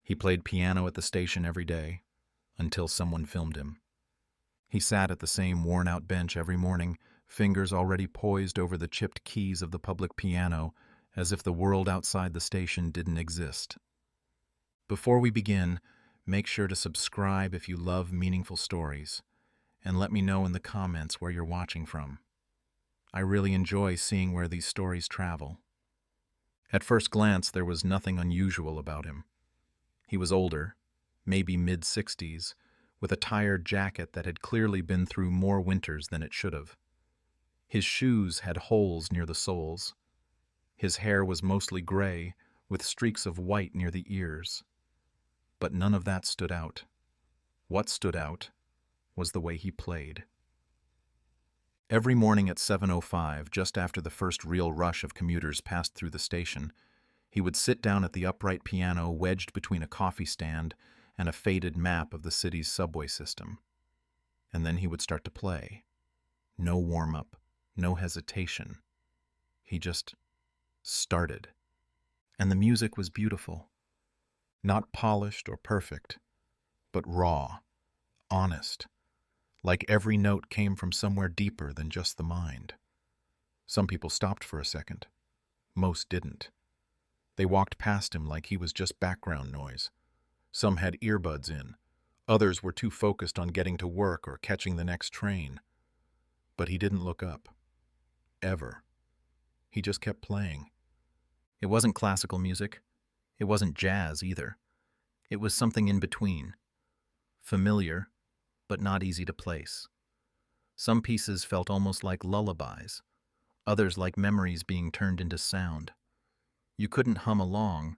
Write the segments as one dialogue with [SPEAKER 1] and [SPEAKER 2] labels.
[SPEAKER 1] He played piano at the station every day, until someone filmed him. He sat at the same worn-out bench every morning, fingers already poised over the chipped keys of the public piano, as if the world outside the station didn't exist. Before we begin, make sure to subscribe if you love meaningful stories, and let me know in the comments where you're watching from. I really enjoy seeing where these stories travel. At first glance, there was nothing unusual about him. He was older, maybe mid-60s, with a tired jacket that had clearly been through more winters than it should have. His shoes had holes near the soles. His hair was mostly gray, with streaks of white near the ears. But none of that stood out. What stood out was the way he played. Every morning at 7:05, just after the first real rush of commuters passed through the station, he would sit down at the upright piano wedged between a coffee stand and a faded map of the city's subway system. And then he would start to play. No warm-up, no hesitation. He just started. And the music was beautiful. Not polished or perfect, but raw, honest, like every note came from somewhere deeper than just the mind. Some people stopped for a second. Most didn't. They walked past him like he was just background noise. Some had earbuds in. Others were too focused on getting to work or catching the next train. But he didn't look up. Ever. He just kept playing. It wasn't classical music. It wasn't jazz either. It was something in between. Familiar, but not easy to place. Some pieces felt almost like lullabies, others like memories being turned into sound. You couldn't hum along,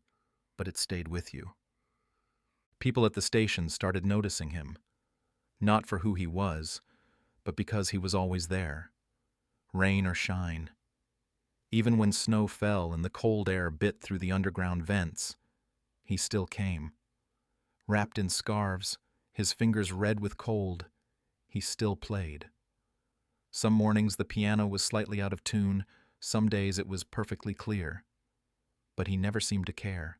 [SPEAKER 1] but it stayed with you. People at the station started noticing him, not for who he was, but because he was always there, rain or shine. Even when snow fell and the cold air bit through the underground vents, he still came. Wrapped in scarves, his fingers red with cold, he still played. Some mornings the piano was slightly out of tune, some days it was perfectly clear. But he never seemed to care.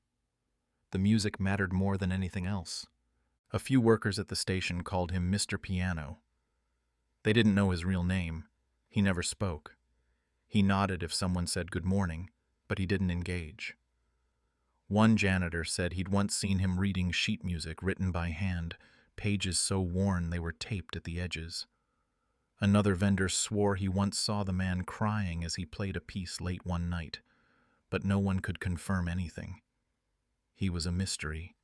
[SPEAKER 1] The music mattered more than anything else. A few workers at the station called him Mr. Piano. They didn't know his real name. He never spoke. He nodded if someone said good morning, but he didn't engage. One janitor said he'd once seen him reading sheet music written by hand, pages so worn they were taped at the edges. Another vendor swore he once saw the man crying as he played a piece late one night, but no one could confirm anything. He was a mystery,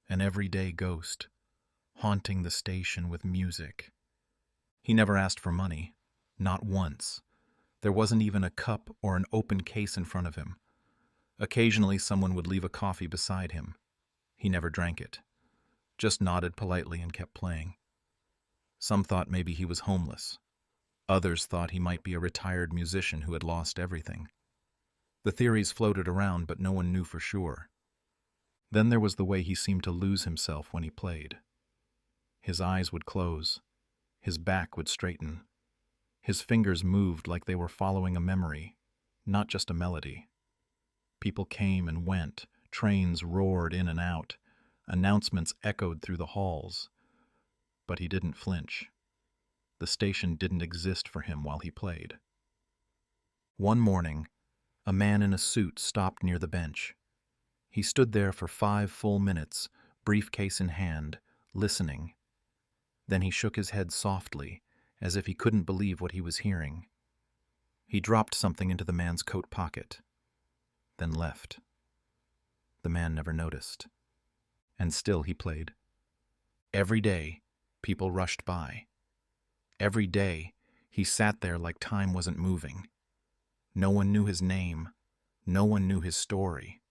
[SPEAKER 1] an everyday ghost, haunting the station with music. He never asked for money, not once. There wasn't even a cup or an open case in front of him. Occasionally someone would leave a coffee beside him. He never drank it, just nodded politely and kept playing. Some thought maybe he was homeless. Others thought he might be a retired musician who had lost everything. The theories floated around, but no one knew for sure. Then there was the way he seemed to lose himself when he played. His eyes would close. His back would straighten. His fingers moved like they were following a memory, not just a melody. People came and went. Trains roared in and out. Announcements echoed through the halls. But he didn't flinch. The station didn't exist for him while he played. One morning, a man in a suit stopped near the bench. He stood there for 5 full minutes, briefcase in hand, listening. Then he shook his head softly, as if he couldn't believe what he was hearing. He dropped something into the man's coat pocket, then left. The man never noticed. And still he played. Every day, people rushed by. Every day, he sat there like time wasn't moving. No one knew his name. No one knew his story.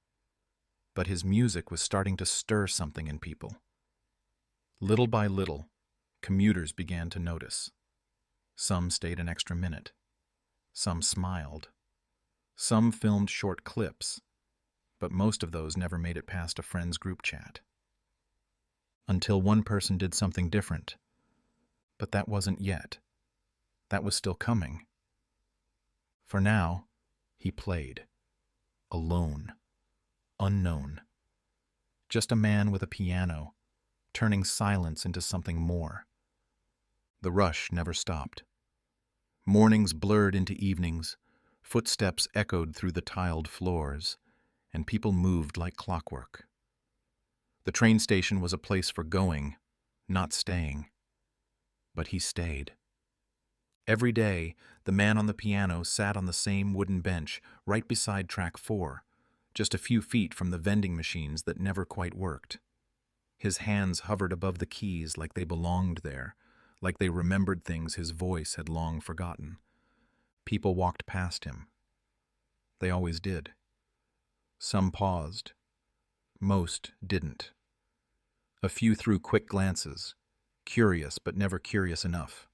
[SPEAKER 1] But his music was starting to stir something in people. Little by little, commuters began to notice. Some stayed an extra minute. Some smiled. Some filmed short clips, but most of those never made it past a friend's group chat. Until one person did something different. But that wasn't yet. That was still coming. For now, he played. Alone. Unknown. Just a man with a piano, turning silence into something more. The rush never stopped. Mornings blurred into evenings, footsteps echoed through the tiled floors, and people moved like clockwork. The train station was a place for going, not staying. But he stayed. Every day, the man on the piano sat on the same wooden bench right beside track 4, just a few feet from the vending machines that never quite worked. His hands hovered above the keys like they belonged there, like they remembered things his voice had long forgotten. People walked past him. They always did. Some paused. Most didn't. A few threw quick glances, curious but never curious enough.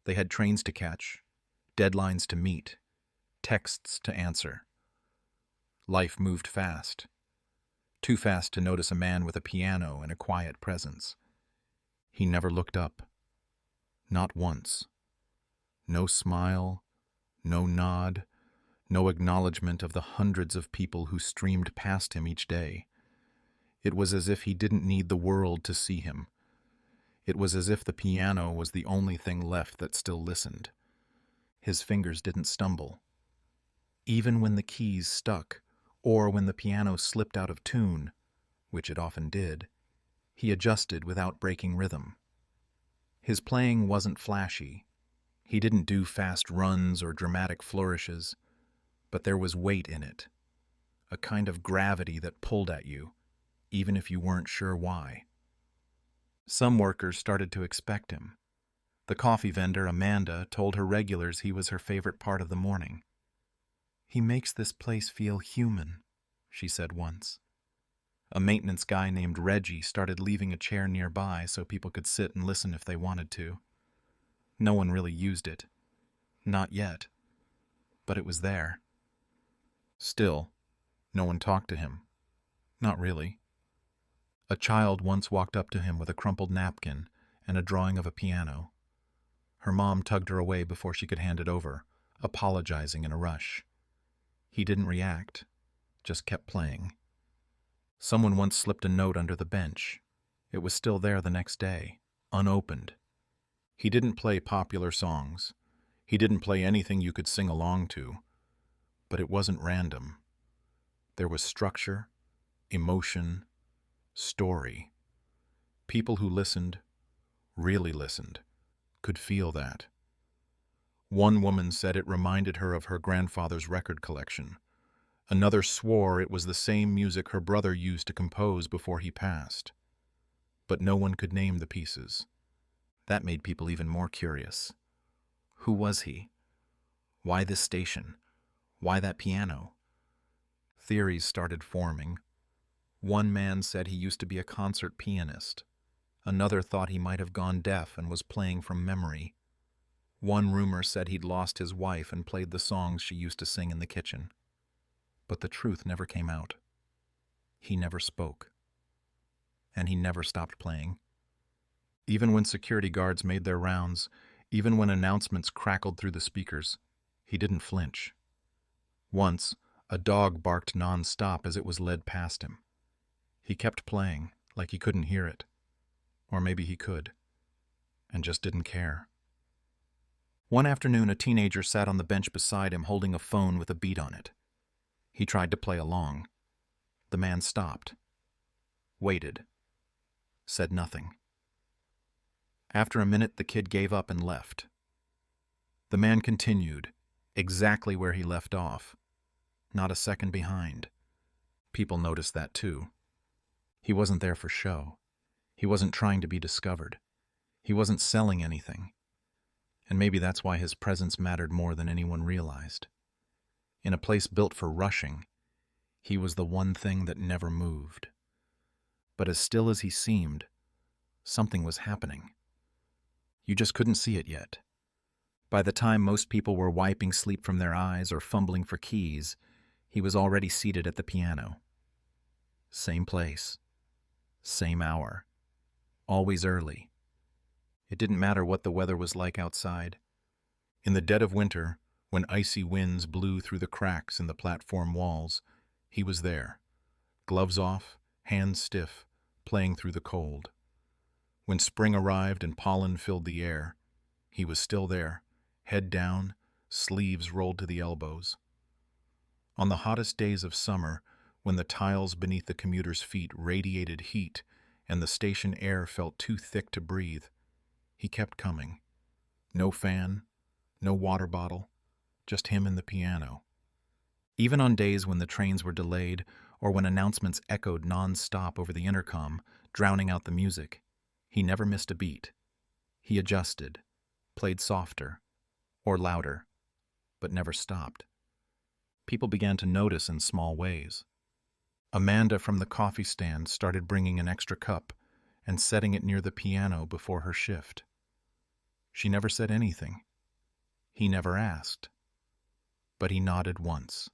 [SPEAKER 1] They had trains to catch, deadlines to meet, texts to answer. Life moved fast. Too fast to notice a man with a piano and a quiet presence. He never looked up. Not once. No smile, no nod, no acknowledgement of the hundreds of people who streamed past him each day. It was as if he didn't need the world to see him. It was as if the piano was the only thing left that still listened. His fingers didn't stumble. Even when the keys stuck, or when the piano slipped out of tune, which it often did, he adjusted without breaking rhythm. His playing wasn't flashy. He didn't do fast runs or dramatic flourishes, but there was weight in it, a kind of gravity that pulled at you, even if you weren't sure why. Some workers started to expect him. The coffee vendor, Amanda, told her regulars he was her favorite part of the morning. "He makes this place feel human," she said once. A maintenance guy named Reggie started leaving a chair nearby so people could sit and listen if they wanted to. No one really used it. Not yet. But it was there. Still, no one talked to him. Not really. A child once walked up to him with a crumpled napkin and a drawing of a piano. Her mom tugged her away before she could hand it over, apologizing in a rush. He didn't react, just kept playing. Someone once slipped a note under the bench. It was still there the next day, unopened. He didn't play popular songs. He didn't play anything you could sing along to. But it wasn't random. There was structure, emotion, story. People who listened, really listened, could feel that. One woman said it reminded her of her grandfather's record collection. Another swore it was the same music her brother used to compose before he passed. But no one could name the pieces. That made people even more curious. Who was he? Why this station? Why that piano? Theories started forming. One man said he used to be a concert pianist. Another thought he might have gone deaf and was playing from memory. One rumor said he'd lost his wife and played the songs she used to sing in the kitchen. But the truth never came out. He never spoke. And he never stopped playing. Even when security guards made their rounds, even when announcements crackled through the speakers, he didn't flinch. Once, a dog barked non-stop as it was led past him. He kept playing, like he couldn't hear it. Or maybe he could, and just didn't care. One afternoon, a teenager sat on the bench beside him holding a phone with a beat on it. He tried to play along. The man stopped, waited, said nothing. After a minute, the kid gave up and left. The man continued, exactly where he left off, not a second behind. People noticed that too. He wasn't there for show. He wasn't trying to be discovered. He wasn't selling anything. And maybe that's why his presence mattered more than anyone realized. In a place built for rushing, he was the one thing that never moved. But as still as he seemed, something was happening. You just couldn't see it yet. By the time most people were wiping sleep from their eyes or fumbling for keys, he was already seated at the piano. Same place, same hour, always early. It didn't matter what the weather was like outside. In the dead of winter, when icy winds blew through the cracks in the platform walls, he was there, gloves off, hands stiff, playing through the cold. When spring arrived and pollen filled the air, he was still there, head down, sleeves rolled to the elbows. On the hottest days of summer, when the tiles beneath the commuter's feet radiated heat and the station air felt too thick to breathe, he kept coming. No fan, no water bottle, just him and the piano. Even on days when the trains were delayed or when announcements echoed non-stop over the intercom, drowning out the music, he never missed a beat. He adjusted, played softer or louder, but never stopped. People began to notice in small ways. Amanda from the coffee stand started bringing an extra cup and setting it near the piano before her shift. She never said anything. He never asked. But he nodded once.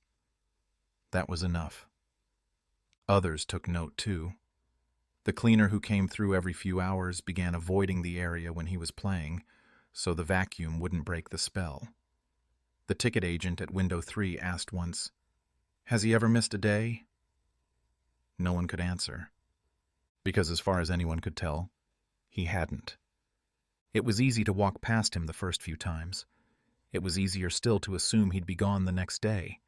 [SPEAKER 1] That was enough. Others took note too. The cleaner who came through every few hours began avoiding the area when he was playing, so the vacuum wouldn't break the spell. The ticket agent at window 3 asked once, "Has he ever missed a day?" No one could answer, because as far as anyone could tell, he hadn't. It was easy to walk past him the first few times. It was easier still to assume he'd be gone the next day.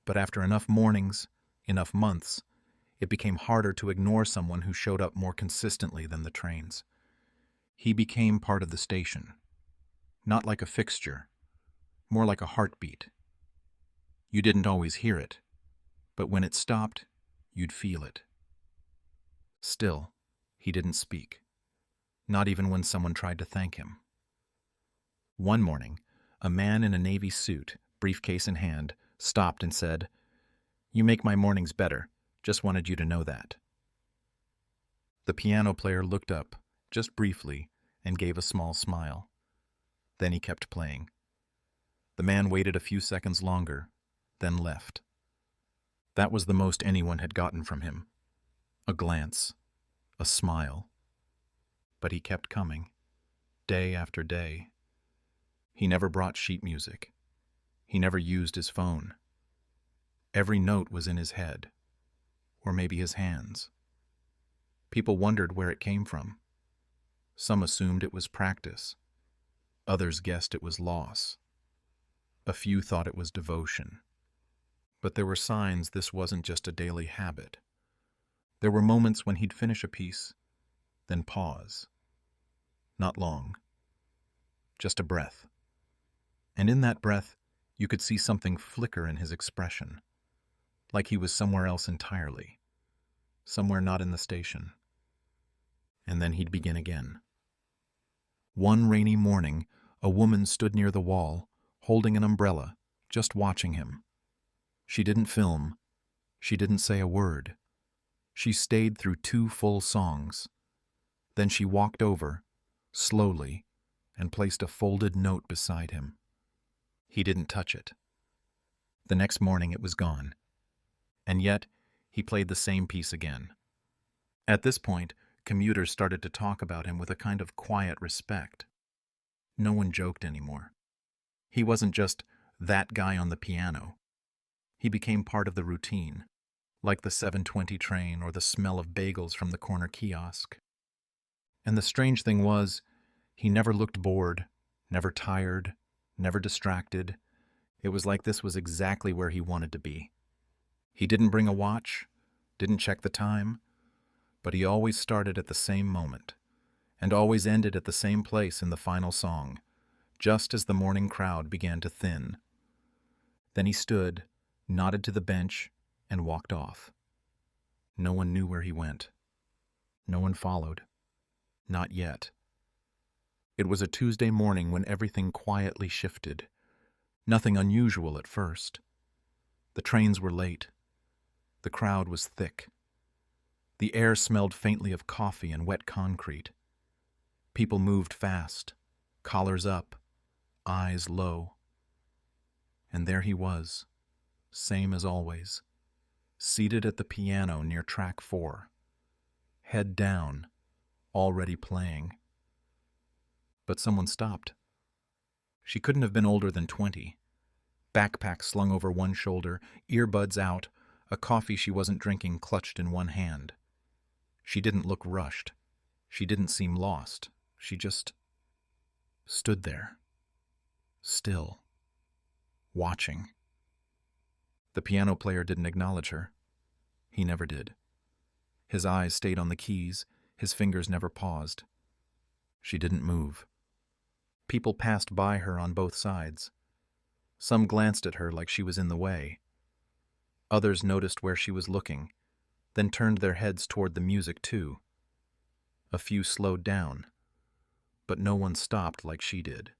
[SPEAKER 1] But after enough mornings, enough months, it became harder to ignore someone who showed up more consistently than the trains. He became part of the station, not like a fixture, more like a heartbeat. You didn't always hear it, but when it stopped, you'd feel it. Still, he didn't speak, not even when someone tried to thank him. One morning, a man in a navy suit, briefcase in hand, stopped and said, "You make my mornings better. Just wanted you to know that." The piano player looked up, just briefly, and gave a small smile. Then he kept playing. The man waited a few seconds longer, then left. That was the most anyone had gotten from him. A glance, a smile. But he kept coming, day after day. He never brought sheet music. He never used his phone. Every note was in his head, or maybe his hands. People wondered where it came from. Some assumed it was practice. Others guessed it was loss. A few thought it was devotion. But there were signs this wasn't just a daily habit. There were moments when he'd finish a piece, then pause. Not long. Just a breath. And in that breath, you could see something flicker in his expression, like he was somewhere else entirely, somewhere not in the station. And then he'd begin again. One rainy morning, a woman stood near the wall, holding an umbrella, just watching him. She didn't film. She didn't say a word. She stayed through 2 full songs. Then she walked over, slowly, and placed a folded note beside him. He didn't touch it. The next morning it was gone. And yet, he played the same piece again. At this point, commuters started to talk about him with a kind of quiet respect. No one joked anymore. He wasn't just that guy on the piano. He became part of the routine, like the 7:20 train or the smell of bagels from the corner kiosk. And the strange thing was, he never looked bored, never tired, never distracted. It was like this was exactly where he wanted to be. He didn't bring a watch, didn't check the time, but he always started at the same moment, and always ended at the same place in the final song, just as the morning crowd began to thin. Then he stood, nodded to the bench, and walked off. No one knew where he went. No one followed. Not yet. It was a Tuesday morning when everything quietly shifted. Nothing unusual at first. The trains were late. The crowd was thick. The air smelled faintly of coffee and wet concrete. People moved fast, collars up, eyes low. And there he was, same as always, seated at the piano near track 4, head down, already playing. But someone stopped. She couldn't have been older than 20. Backpack slung over one shoulder, earbuds out, a coffee she wasn't drinking clutched in one hand. She didn't look rushed. She didn't seem lost. She just stood there, still, watching. The piano player didn't acknowledge her. He never did. His eyes stayed on the keys. His fingers never paused. She didn't move. People passed by her on both sides. Some glanced at her like she was in the way. Others noticed where she was looking, then turned their heads toward the music too. A few slowed down, but no one stopped like she did.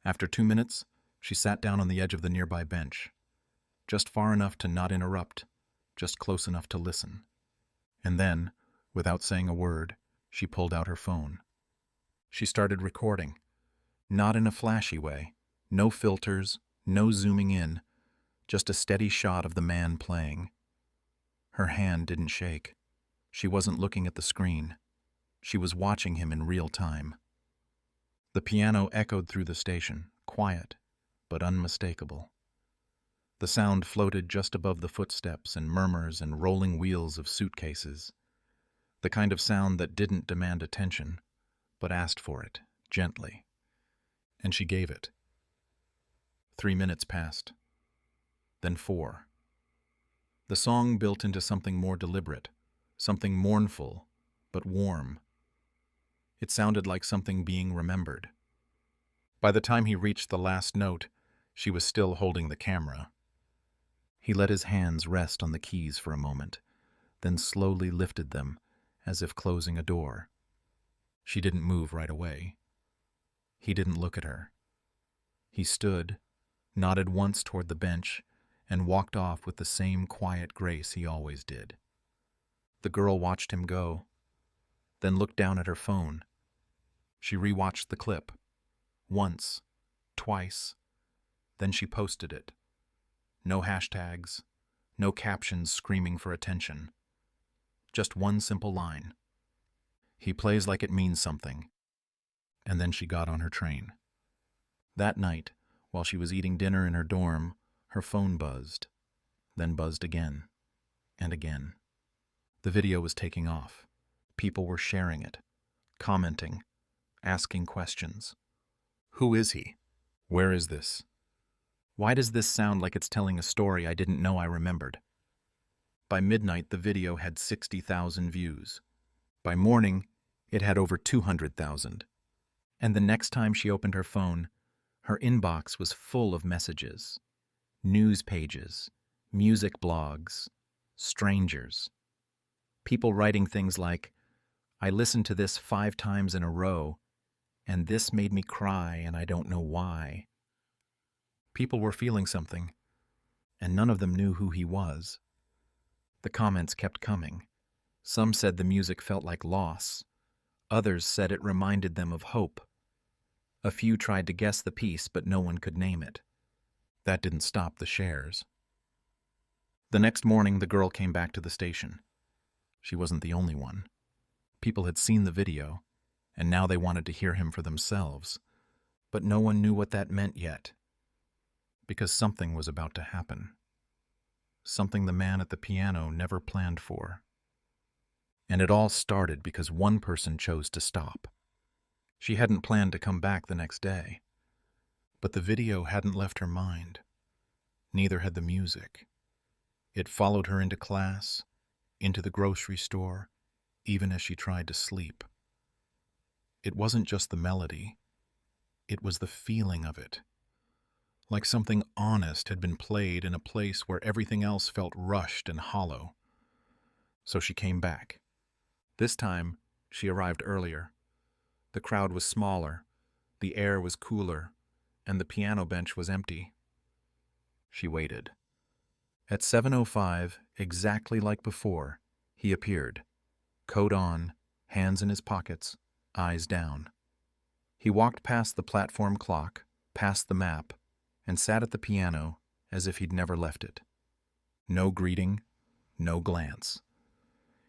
[SPEAKER 1] After 2 minutes, she sat down on the edge of the nearby bench, just far enough to not interrupt, just close enough to listen. And then, without saying a word, she pulled out her phone. She started recording, not in a flashy way, no filters, no zooming in, just a steady shot of the man playing. Her hand didn't shake. She wasn't looking at the screen. She was watching him in real time. The piano echoed through the station, quiet, but unmistakable. The sound floated just above the footsteps and murmurs and rolling wheels of suitcases. The kind of sound that didn't demand attention, but asked for it, gently. And she gave it. 3 minutes passed. Then 4. The song built into something more deliberate, something mournful, but warm. It sounded like something being remembered. By the time he reached the last note, she was still holding the camera. He let his hands rest on the keys for a moment, then slowly lifted them, as if closing a door. She didn't move right away. He didn't look at her. He stood, nodded once toward the bench, and walked off with the same quiet grace he always did. The girl watched him go, then looked down at her phone. She rewatched the clip. Once, twice, then she posted it. No hashtags, no captions screaming for attention. Just one simple line. He plays like it means something. And then she got on her train. That night, while she was eating dinner in her dorm, her phone buzzed, then buzzed again, and again. The video was taking off. People were sharing it, commenting, asking questions. Who is he? Where is this? Why does this sound like it's telling a story I didn't know I remembered? By midnight, the video had 60,000 views. By morning, it had over 200,000. And the next time she opened her phone, her inbox was full of messages. News pages, music blogs, strangers. People writing things like, I listened to this 5 times in a row, and this made me cry and I don't know why. People were feeling something, and none of them knew who he was. The comments kept coming. Some said the music felt like loss. Others said it reminded them of hope. A few tried to guess the piece, but no one could name it. That didn't stop the shares. The next morning, the girl came back to the station. She wasn't the only one. People had seen the video, and now they wanted to hear him for themselves. But no one knew what that meant yet, because something was about to happen. Something the man at the piano never planned for. And it all started because one person chose to stop. She hadn't planned to come back the next day. But the video hadn't left her mind. Neither had the music. It followed her into class, into the grocery store, even as she tried to sleep. It wasn't just the melody. It was the feeling of it. Like something honest had been played in a place where everything else felt rushed and hollow. So she came back. This time, she arrived earlier. The crowd was smaller, the air was cooler, and the piano bench was empty. She waited. At 7:05, exactly like before, he appeared. Coat on, hands in his pockets, eyes down. He walked past the platform clock, past the map, and sat at the piano as if he'd never left it. No greeting, no glance.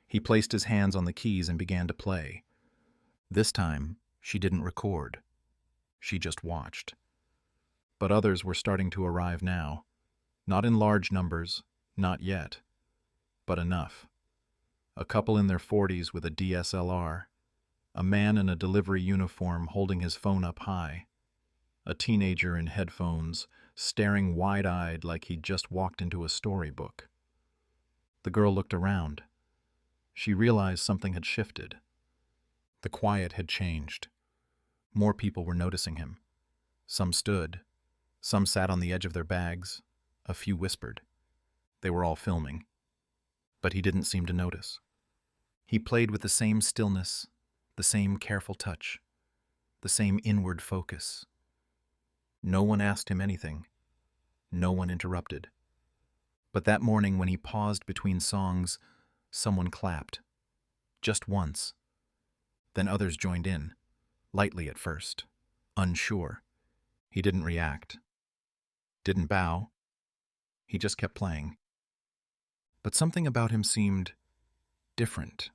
[SPEAKER 1] He placed his hands on the keys and began to play. This time, she didn't record. She just watched. But others were starting to arrive now. Not in large numbers, not yet, but enough. A couple in their 40s with a DSLR, a man in a delivery uniform holding his phone up high, a teenager in headphones, staring wide-eyed like he'd just walked into a storybook. The girl looked around. She realized something had shifted. The quiet had changed. More people were noticing him. Some stood. Some sat on the edge of their bags. A few whispered. They were all filming. But he didn't seem to notice. He played with the same stillness, the same careful touch, the same inward focus. No one asked him anything. No one interrupted. But that morning when he paused between songs, someone clapped. Just once. Then others joined in, lightly at first, unsure. He didn't react. Didn't bow. He just kept playing. But something about him seemed different.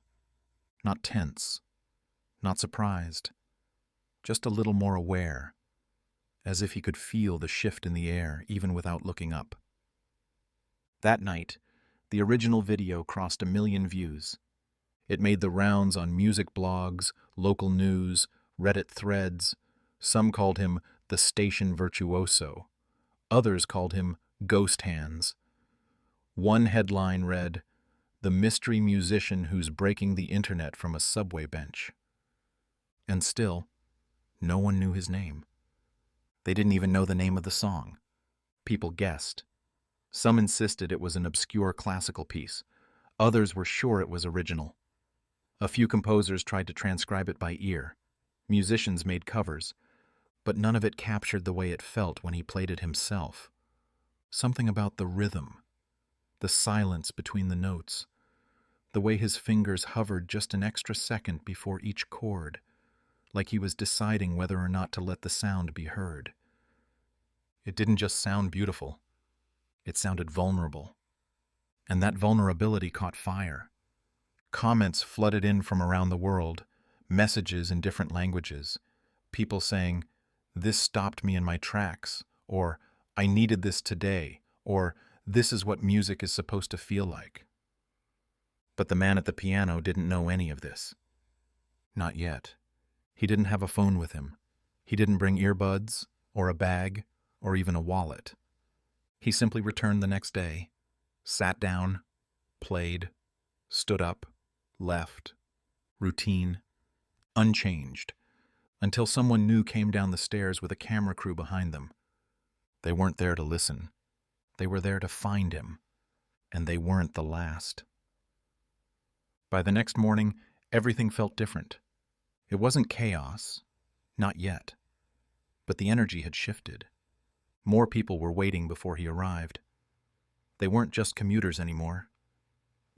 [SPEAKER 1] Not tense. Not surprised. Just a little more aware. As if he could feel the shift in the air, even without looking up. That night, the original video crossed 1 million views. It made the rounds on music blogs, local news, Reddit threads. Some called him the station virtuoso. Others called him Ghost Hands. One headline read, "The mystery musician who's breaking the internet from a subway bench." And still, no one knew his name. They didn't even know the name of the song. People guessed. Some insisted it was an obscure classical piece. Others were sure it was original. A few composers tried to transcribe it by ear. Musicians made covers, but none of it captured the way it felt when he played it himself. Something about the rhythm, the silence between the notes, the way his fingers hovered just an extra second before each chord, like he was deciding whether or not to let the sound be heard. It didn't just sound beautiful. It sounded vulnerable. And that vulnerability caught fire. Comments flooded in from around the world, messages in different languages, people saying, "This stopped me in my tracks," or "I needed this today," or "This is what music is supposed to feel like." But the man at the piano didn't know any of this. Not yet. He didn't have a phone with him. He didn't bring earbuds, or a bag, or even a wallet. He simply returned the next day, sat down, played, stood up, left, routine, unchanged, until someone new came down the stairs with a camera crew behind them. They weren't there to listen. They were there to find him, and they weren't the last. By the next morning, everything felt different. It wasn't chaos, not yet, but the energy had shifted. More people were waiting before he arrived. They weren't just commuters anymore.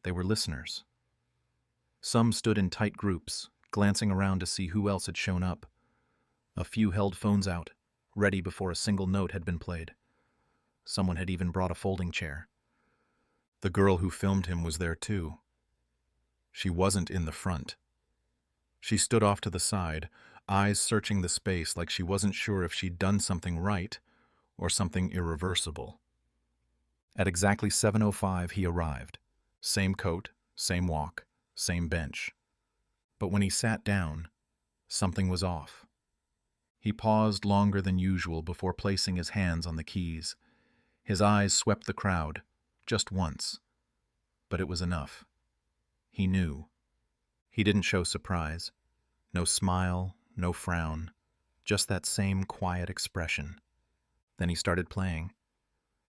[SPEAKER 1] They were listeners. Some stood in tight groups, glancing around to see who else had shown up. A few held phones out, ready before a single note had been played. Someone had even brought a folding chair. The girl who filmed him was there too. She wasn't in the front. She stood off to the side, eyes searching the space like she wasn't sure if she'd done something right or something irreversible. At exactly 7:05 he arrived. Same coat, same walk, same bench. But when he sat down, something was off. He paused longer than usual before placing his hands on the keys. His eyes swept the crowd, just once. But it was enough. He knew. He didn't show surprise. No smile, no frown. Just that same quiet expression. Then he started playing.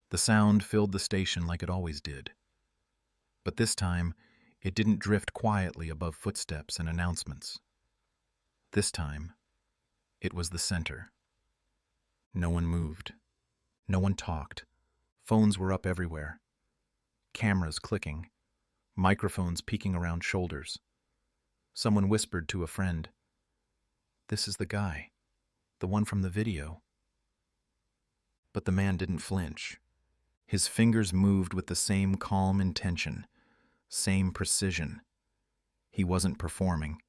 [SPEAKER 1] The sound filled the station like it always did. But this time, it didn't drift quietly above footsteps and announcements. This time, it was the center. No one moved. No one talked. Phones were up everywhere. Cameras clicking. Microphones peeking around shoulders. Someone whispered to a friend, "This is the guy, the one from the video." But the man didn't flinch. His fingers moved with the same calm intention, same precision. He wasn't performing.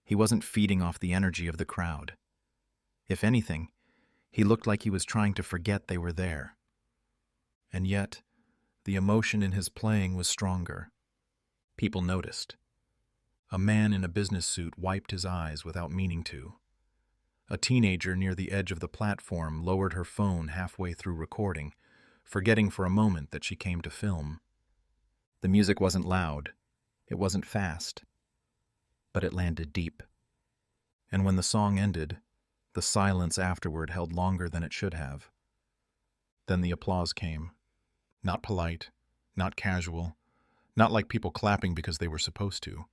[SPEAKER 1] He wasn't feeding off the energy of the crowd. If anything, he looked like he was trying to forget they were there. And yet, the emotion in his playing was stronger. People noticed. A man in a business suit wiped his eyes without meaning to. A teenager near the edge of the platform lowered her phone halfway through recording, forgetting for a moment that she came to film. The music wasn't loud, it wasn't fast, but it landed deep. And when the song ended, the silence afterward held longer than it should have. Then the applause came. Not polite, not casual, not like people clapping because they were supposed to.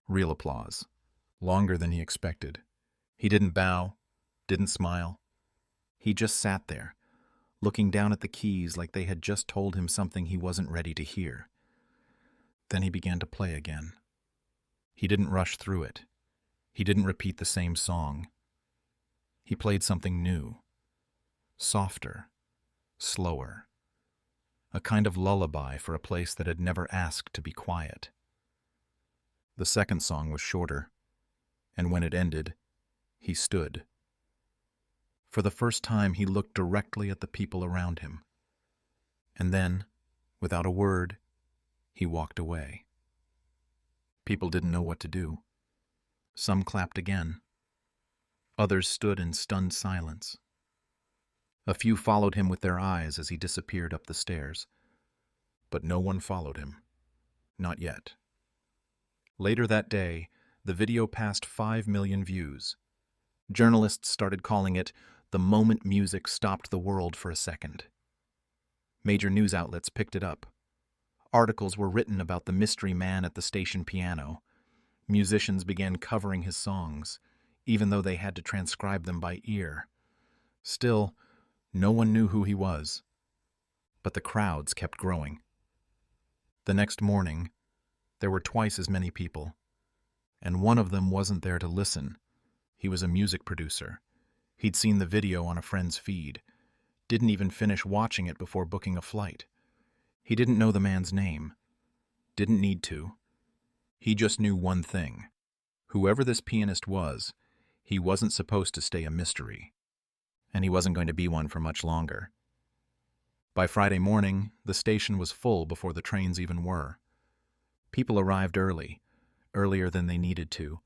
[SPEAKER 1] Real applause. Longer than he expected. He didn't bow, didn't smile. He just sat there, looking down at the keys like they had just told him something he wasn't ready to hear. Then he began to play again. He didn't rush through it. He didn't repeat the same song. He played something new, softer, slower. A kind of lullaby for a place that had never asked to be quiet. The second song was shorter, and when it ended, he stood. For the first time, he looked directly at the people around him. And then, without a word, he walked away. People didn't know what to do. Some clapped again. Others stood in stunned silence. A few followed him with their eyes as he disappeared up the stairs. But no one followed him. Not yet. Later that day, the video passed 5 million views. Journalists started calling it the moment music stopped the world for a second. Major news outlets picked it up. Articles were written about the mystery man at the station piano. Musicians began covering his songs, even though they had to transcribe them by ear. Still, no one knew who he was. But the crowds kept growing. The next morning, there were twice as many people. And one of them wasn't there to listen. He was a music producer. He'd seen the video on a friend's feed. Didn't even finish watching it before booking a flight. He didn't know the man's name. Didn't need to. He just knew one thing. Whoever this pianist was, he wasn't supposed to stay a mystery. And he wasn't going to be one for much longer. By Friday morning, the station was full before the trains even were. People arrived early, earlier than they needed to.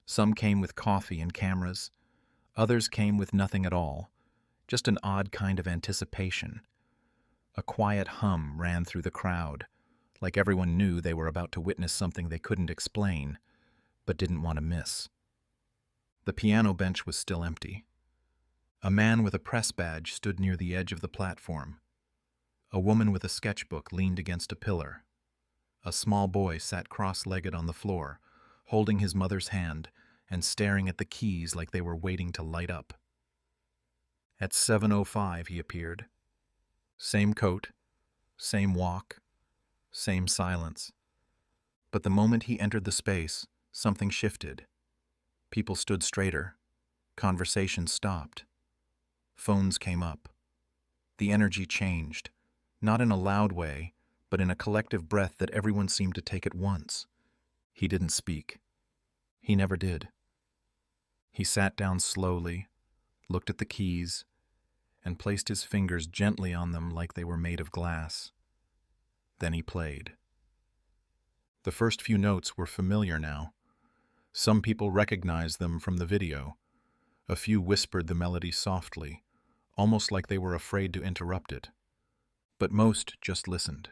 [SPEAKER 1] Some came with coffee and cameras. Others came with nothing at all, just an odd kind of anticipation. A quiet hum ran through the crowd, like everyone knew they were about to witness something they couldn't explain, but didn't want to miss. The piano bench was still empty. A man with a press badge stood near the edge of the platform. A woman with a sketchbook leaned against a pillar. A small boy sat cross-legged on the floor, holding his mother's hand and staring at the keys like they were waiting to light up. At 7:05 he appeared. Same coat, same walk, same silence. But the moment he entered the space, something shifted. People stood straighter. Conversation stopped. Phones came up. The energy changed, not in a loud way, but in a collective breath that everyone seemed to take at once. He didn't speak. He never did. He sat down slowly, looked at the keys, and placed his fingers gently on them like they were made of glass. Then he played. The first few notes were familiar now. Some people recognized them from the video. A few whispered the melody softly, almost like they were afraid to interrupt it. But most just listened.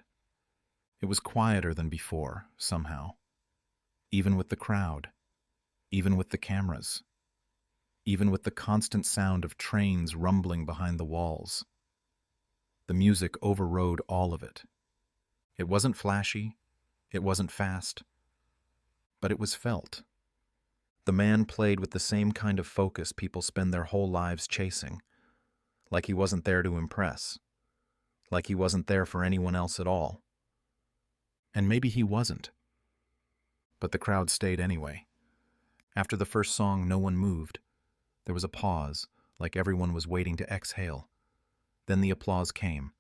[SPEAKER 1] It was quieter than before, somehow. Even with the crowd. Even with the cameras. Even with the constant sound of trains rumbling behind the walls. The music overrode all of it. It wasn't flashy. It wasn't fast. But it was felt. The man played with the same kind of focus people spend their whole lives chasing. Like he wasn't there to impress. Like he wasn't there for anyone else at all. And maybe he wasn't. But the crowd stayed anyway. After the first song, no one moved. There was a pause, like everyone was waiting to exhale. Then the applause came.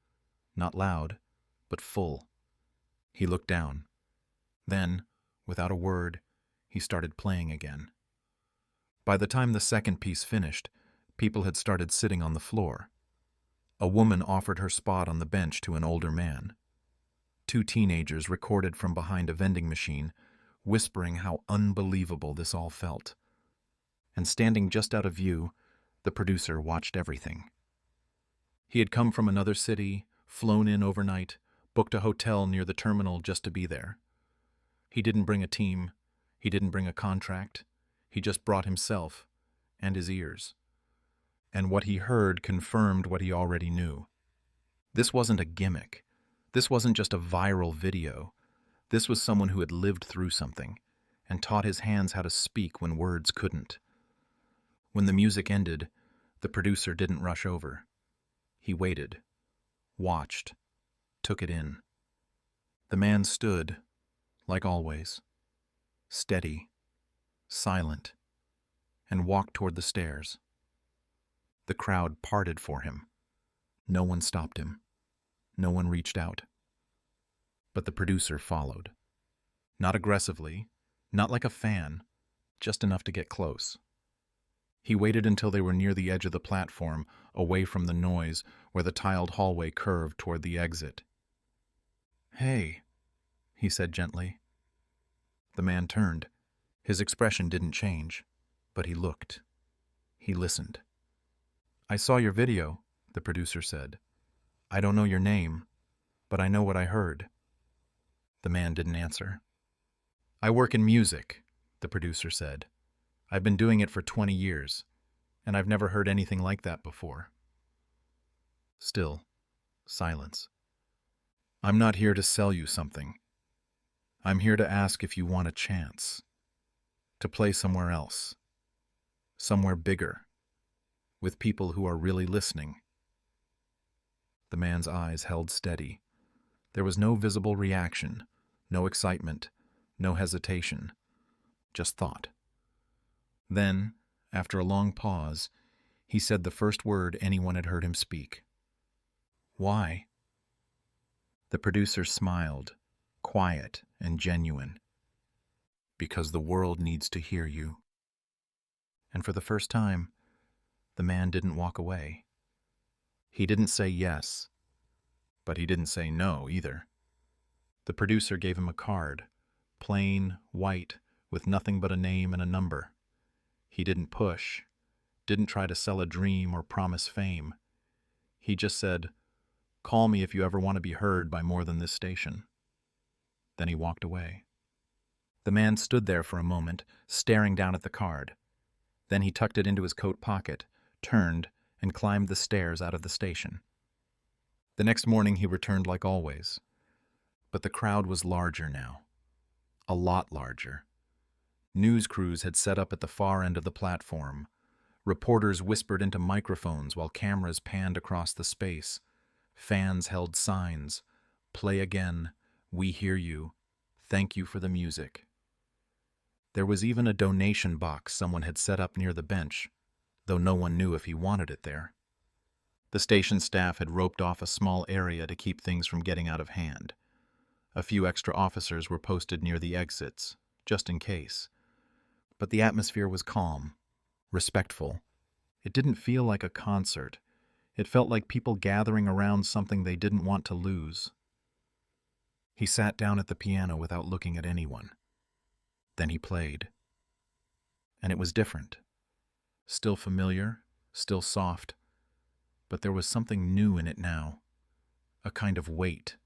[SPEAKER 1] Not loud, but full. He looked down. Then, without a word, he started playing again. By the time the second piece finished, people had started sitting on the floor. A woman offered her spot on the bench to an older man. Two teenagers recorded from behind a vending machine, whispering how unbelievable this all felt. And standing just out of view, the producer watched everything. He had come from another city, flown in overnight, booked a hotel near the terminal just to be there. He didn't bring a team, he didn't bring a contract, he just brought himself and his ears. And what he heard confirmed what he already knew. This wasn't a gimmick. This wasn't just a viral video. This was someone who had lived through something and taught his hands how to speak when words couldn't. When the music ended, the producer didn't rush over. He waited, watched, took it in. The man stood, like always, steady, silent, and walked toward the stairs. The crowd parted for him. No one stopped him. No one reached out. But the producer followed. Not aggressively, not like a fan, just enough to get close. He waited until they were near the edge of the platform, away from the noise, where the tiled hallway curved toward the exit. "Hey," he said gently. The man turned. His expression didn't change, but he looked. He listened. "I saw your video," the producer said. "I don't know your name, but I know what I heard." The man didn't answer. "I work in music," the producer said. "I've been doing it for 20 years, and I've never heard anything like that before." Still, silence. "I'm not here to sell you something. I'm here to ask if you want a chance. To play somewhere else. Somewhere bigger. With people who are really listening." The man's eyes held steady. There was no visible reaction, no excitement, no hesitation, just thought. Then, after a long pause, he said the first word anyone had heard him speak. "Why?" The producer smiled, quiet and genuine. "Because the world needs to hear you." And for the first time, the man didn't walk away. He didn't say yes, but he didn't say no either. The producer gave him a card, plain, white, with nothing but a name and a number. He didn't push, didn't try to sell a dream or promise fame. He just said, "Call me if you ever want to be heard by more than this station." Then he walked away. The man stood there for a moment, staring down at the card. Then he tucked it into his coat pocket, turned, and climbed the stairs out of the station. The next morning he returned like always. But the crowd was larger now. A lot larger. News crews had set up at the far end of the platform. Reporters whispered into microphones while cameras panned across the space. Fans held signs. "Play again. We hear you. Thank you for the music." There was even a donation box someone had set up near the bench, though no one knew if he wanted it there. The station staff had roped off a small area to keep things from getting out of hand. A few extra officers were posted near the exits, just in case. But the atmosphere was calm, respectful. It didn't feel like a concert. It felt like people gathering around something they didn't want to lose. He sat down at the piano without looking at anyone. Then he played. And it was different. Still familiar, still soft, but there was something new in it now. A kind of weight,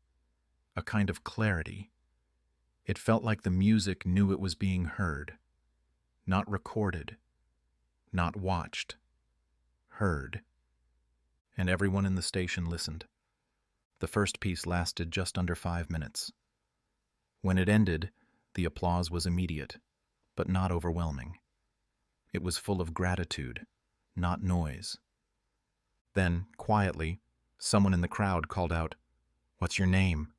[SPEAKER 1] a kind of clarity. It felt like the music knew it was being heard. Not recorded, not watched, heard. And everyone in the station listened. The first piece lasted just under 5 minutes. When it ended, the applause was immediate, but not overwhelming. It was full of gratitude, not noise. Then, quietly, someone in the crowd called out, "What's your name?"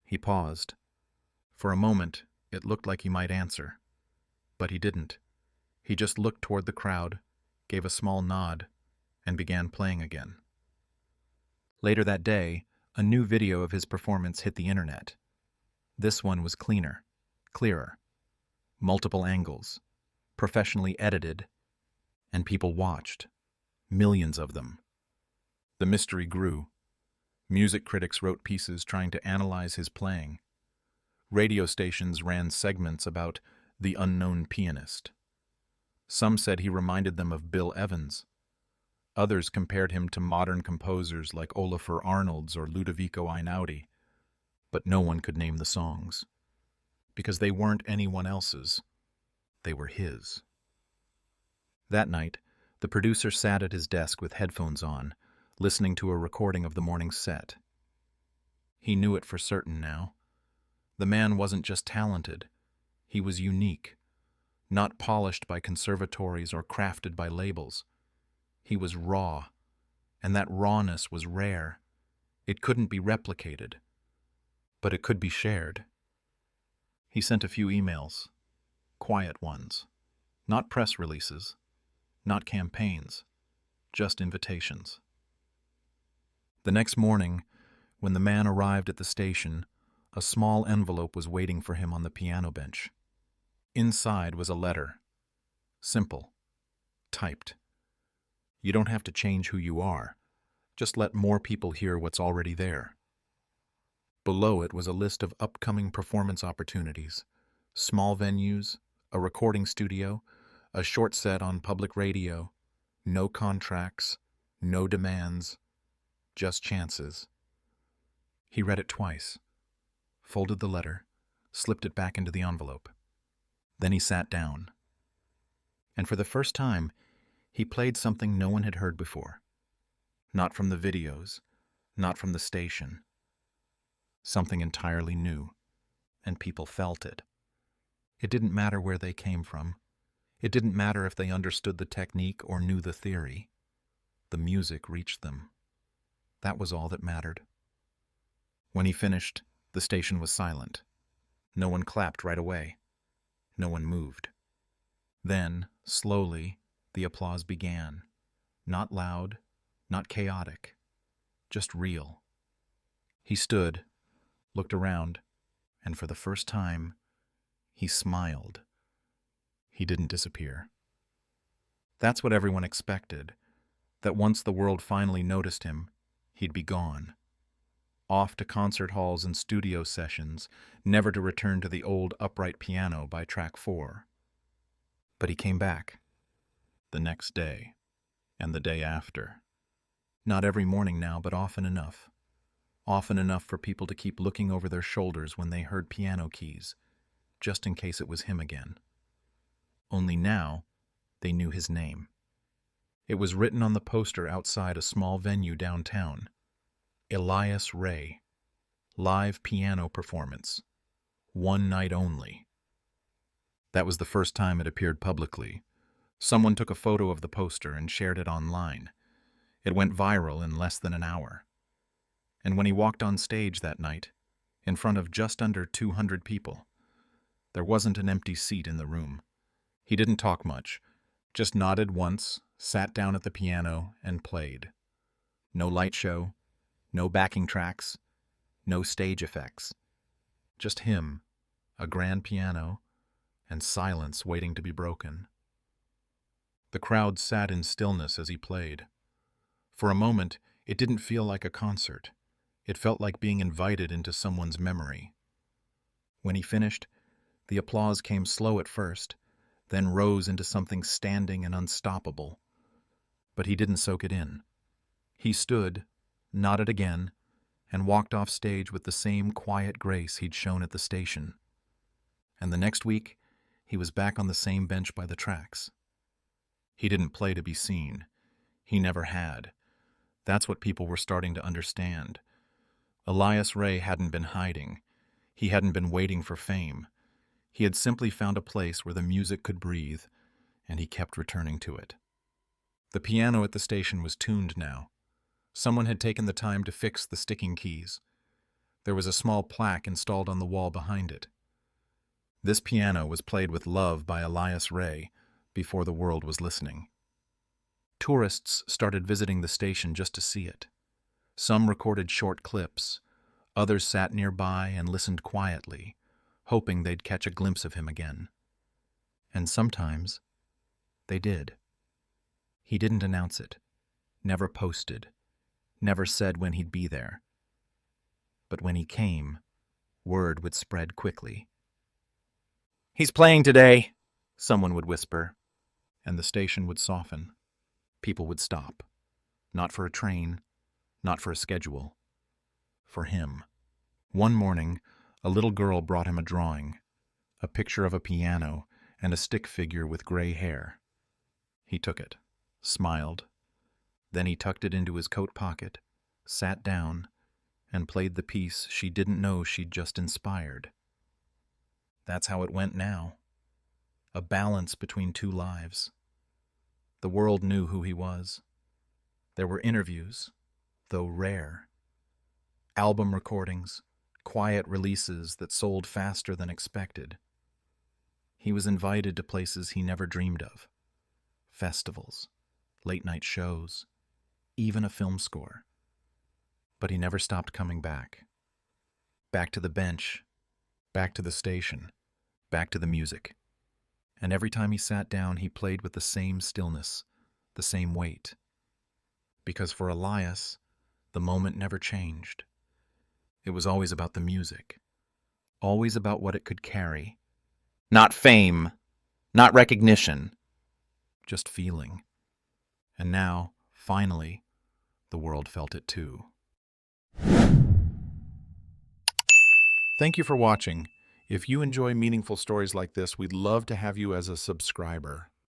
[SPEAKER 1] He paused. For a moment, it looked like he might answer. But he didn't. He just looked toward the crowd, gave a small nod, and began playing again. Later that day, a new video of his performance hit the internet. This one was cleaner, clearer, multiple angles, professionally edited, and people watched, millions of them. The mystery grew. Music critics wrote pieces trying to analyze his playing. Radio stations ran segments about the unknown pianist. Some said he reminded them of Bill Evans. Others compared him to modern composers like Olafur Arnalds or Ludovico Einaudi. But no one could name the songs, because they weren't anyone else's. They were his. That night, the producer sat at his desk with headphones on, listening to a recording of the morning's set. He knew it for certain now. The man wasn't just talented, he was unique, not polished by conservatories or crafted by labels. He was raw, and that rawness was rare. It couldn't be replicated, but it could be shared. He sent a few emails, quiet ones, not press releases, not campaigns, just invitations. The next morning, when the man arrived at the station, a small envelope was waiting for him on the piano bench. Inside was a letter. Simple. Typed. You don't have to change who you are. Just let more people hear what's already there. Below it was a list of upcoming performance opportunities. Small venues, a recording studio, a short set on public radio. No contracts, no demands, just chances. He read it twice, folded the letter, slipped it back into the envelope. Then he sat down. And for the first time, he played something no one had heard before. Not from the videos, not from the station. Something entirely new, and people felt it. It didn't matter where they came from. It didn't matter if they understood the technique or knew the theory. The music reached them. That was all that mattered. When he finished, the station was silent. No one clapped right away. No one moved. Then, slowly, the applause began. Not loud, not chaotic, just real. He stood, looked around, and for the first time, he smiled. He didn't disappear. That's what everyone expected, that once the world finally noticed him, he'd be gone. Off to concert halls and studio sessions, never to return to the old upright piano by track 4. But he came back. The next day, and the day after. Not every morning now, but often enough. Often enough for people to keep looking over their shoulders when they heard piano keys, just in case it was him again. Only now, they knew his name. It was written on the poster outside a small venue downtown. Elias Ray. Live piano performance. One night only. That was the first time it appeared publicly. Someone took a photo of the poster and shared it online. It went viral in less than an hour. And when he walked on stage that night, in front of just under 200 people, there wasn't an empty seat in the room. He didn't talk much, just nodded once, sat down at the piano, and played. No light show, no backing tracks, no stage effects. Just him, a grand piano, and silence waiting to be broken. The crowd sat in stillness as he played. For a moment, it didn't feel like a concert. It felt like being invited into someone's memory. When he finished, the applause came slow at first, then rose into something standing and unstoppable. But he didn't soak it in. He stood, nodded again, and walked off stage with the same quiet grace he'd shown at the station. And the next week, he was back on the same bench by the tracks. He didn't play to be seen. He never had. That's what people were starting to understand. Elias Ray hadn't been hiding. He hadn't been waiting for fame. He had simply found a place where the music could breathe, and he kept returning to it. The piano at the station was tuned now. Someone had taken the time to fix the sticking keys. There was a small plaque installed on the wall behind it. This piano was played with love by Elias Ray before the world was listening. Tourists started visiting the station just to see it. Some recorded short clips. Others sat nearby and listened quietly, hoping they'd catch a glimpse of him again. And sometimes they did. He didn't announce it, never posted, never said when he'd be there. But when he came, word would spread quickly. "He's playing today," someone would whisper, and the station would soften. People would stop. Not for a train, not for a schedule. For him. One morning, a little girl brought him a drawing, a picture of a piano and a stick figure with gray hair. He took it, smiled. Then he tucked it into his coat pocket, sat down, and played the piece she didn't know she'd just inspired. That's how it went now. A balance between two lives. The world knew who he was. There were interviews, though rare. Album recordings, quiet releases that sold faster than expected. He was invited to places he never dreamed of. Festivals, late-night shows, even a film score. But he never stopped coming back. Back to the bench, back to the station, back to the music. And every time he sat down, he played with the same stillness, the same weight. Because for Elias, the moment never changed. It was always about the music, always about what it could carry. Not fame, not recognition, just feeling. And now, finally, the world felt it too. Thank you for watching. If you enjoy meaningful stories like this, we'd love to have you as a subscriber.